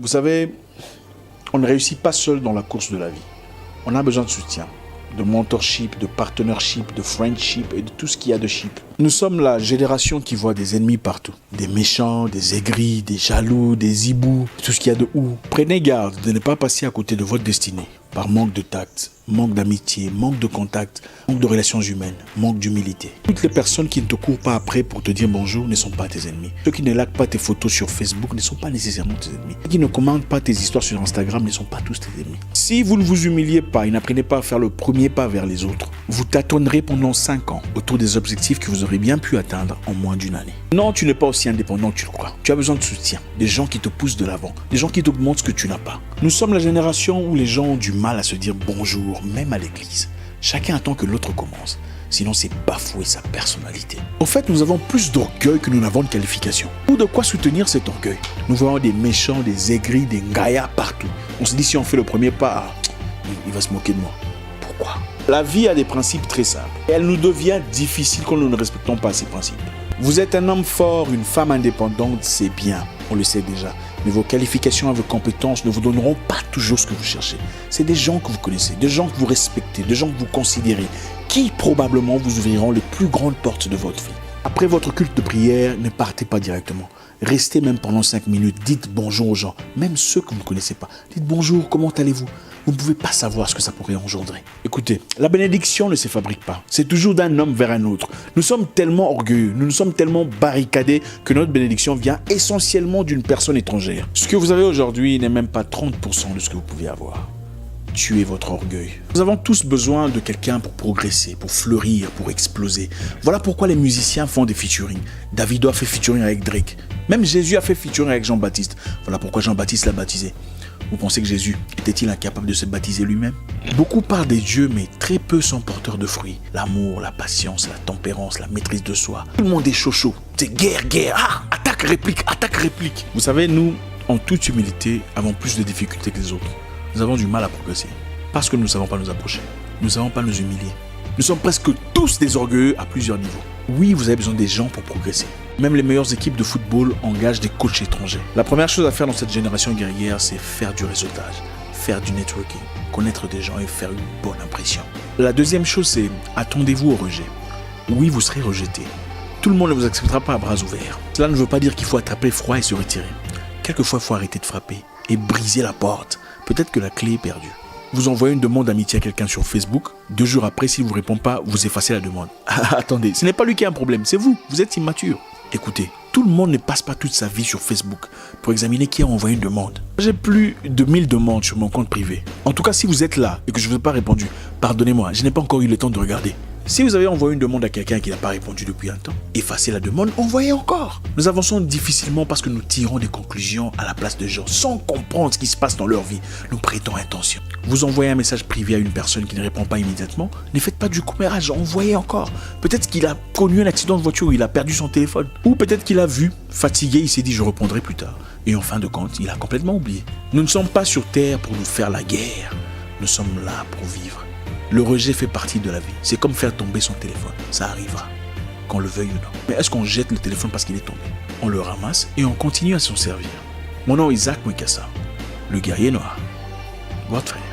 Vous savez, on ne réussit pas seul dans la course de la vie. On a besoin de soutien, de mentorship, de partnership, de friendship et de tout ce qu'il y a de ship. Nous sommes la génération qui voit des ennemis partout. Des méchants, des aigris, des jaloux, des hiboux, tout ce qu'il y a de ou. Prenez garde de ne pas passer à côté de votre destinée par manque de tact, manque d'amitié, manque de contact, manque de relations humaines, manque d'humilité. Toutes les personnes qui ne te courent pas après pour te dire bonjour ne sont pas tes ennemis. Ceux qui ne likent pas tes photos sur Facebook ne sont pas nécessairement tes ennemis. Ceux qui ne commentent pas tes histoires sur Instagram ne sont pas tous tes ennemis. Si vous ne vous humiliez pas et n'apprenez pas à faire le premier pas vers les autres, vous tâtonnerez pendant 5 ans autour des objectifs que vous aurez bien pu atteindre en moins d'une année. Non, tu n'es pas aussi indépendant que tu le crois. Tu as besoin de soutien, des gens qui te poussent de l'avant, des gens qui t'augmentent ce que tu n'as pas. Nous sommes la génération où les gens ont du mal à se dire bonjour, même à l'église. Chacun attend que l'autre commence. Sinon, c'est bafouer sa personnalité. En fait, nous avons plus d'orgueil que nous n'avons de qualification. Ou de quoi soutenir cet orgueil. Nous voyons des méchants, des aigris, des ngaillards partout. On se dit, si on fait le premier pas, il va se moquer de moi. Pourquoi? La vie a des principes très simples. Et elle nous devient difficile quand nous ne respectons pas ces principes. Vous êtes un homme fort, une femme indépendante, c'est bien. On le sait déjà. Mais vos qualifications et vos compétences ne vous donneront pas toujours ce que vous cherchez. C'est des gens que vous connaissez, des gens que vous respectez, des gens que vous considérez, qui probablement vous ouvriront les plus grandes portes de votre vie. Après votre culte de prière, ne partez pas directement. Restez même pendant 5 minutes, dites bonjour aux gens, même ceux que vous ne connaissez pas. Dites bonjour, comment allez-vous? Vous ne pouvez pas savoir ce que ça pourrait engendrer. Écoutez, la bénédiction ne se fabrique pas. C'est toujours d'un homme vers un autre. Nous sommes tellement orgueilleux, nous sommes tellement barricadés que notre bénédiction vient essentiellement d'une personne étrangère. Ce que vous avez aujourd'hui n'est même pas 30% de ce que vous pouvez avoir. Tuez votre orgueil. Nous avons tous besoin de quelqu'un pour progresser, pour fleurir, pour exploser. Voilà pourquoi les musiciens font des featuring. Davido a fait featuring avec Drake. Même Jésus a fait featuring avec Jean-Baptiste. Voilà pourquoi Jean-Baptiste l'a baptisé. Vous pensez que Jésus était-il incapable de se baptiser lui-même? Beaucoup parlent des dieux, mais très peu sont porteurs de fruits. L'amour, la patience, la tempérance, la maîtrise de soi. Tout le monde est chaud. C'est guerre. Ah, attaque, réplique. Vous savez, nous, en toute humilité, avons plus de difficultés que les autres. Nous avons du mal à progresser. Parce que nous ne savons pas nous approcher. Nous ne savons pas nous humilier. Nous sommes presque tous des orgueilleux à plusieurs niveaux. Oui, vous avez besoin des gens pour progresser. Même les meilleures équipes de football engagent des coachs étrangers. La première chose à faire dans cette génération guerrière, c'est faire du réseautage, faire du networking, connaître des gens et faire une bonne impression. La deuxième chose, c'est attendez-vous au rejet. Oui, vous serez rejeté. Tout le monde ne vous acceptera pas à bras ouverts. Cela ne veut pas dire qu'il faut attraper froid et se retirer. Quelquefois, il faut arrêter de frapper et briser la porte. Peut-être que la clé est perdue. Vous envoyez une demande d'amitié à quelqu'un sur Facebook. 2 jours après, s'il ne vous répond pas, vous effacez la demande. Attendez, ce n'est pas lui qui a un problème, c'est vous. Vous êtes immature. Écoutez, tout le monde ne passe pas toute sa vie sur Facebook pour examiner qui a envoyé une demande. J'ai plus de 1000 demandes sur mon compte privé. En tout cas, si vous êtes là et que je ne vous ai pas répondu, pardonnez-moi, je n'ai pas encore eu le temps de regarder. Si vous avez envoyé une demande à quelqu'un qui n'a pas répondu depuis un temps, effacez la demande, envoyez encore. Nous avançons difficilement parce que nous tirons des conclusions à la place de gens sans comprendre ce qui se passe dans leur vie. Nous prêtons attention. Vous envoyez un message privé à une personne qui ne répond pas immédiatement, ne faites pas du commérage, envoyez encore. Peut-être qu'il a connu un accident de voiture où il a perdu son téléphone. Ou peut-être qu'il a vu, fatigué, il s'est dit je répondrai plus tard. Et en fin de compte, il a complètement oublié. Nous ne sommes pas sur terre pour nous faire la guerre. Nous sommes là pour vivre. Le rejet fait partie de la vie. C'est comme faire tomber son téléphone. Ça arrivera, qu'on le veuille ou non. Mais est-ce qu'on jette le téléphone parce qu'il est tombé? On le ramasse et on continue à s'en servir. Mon nom est Isaac Mwikassa, le guerrier noir. Votre frère.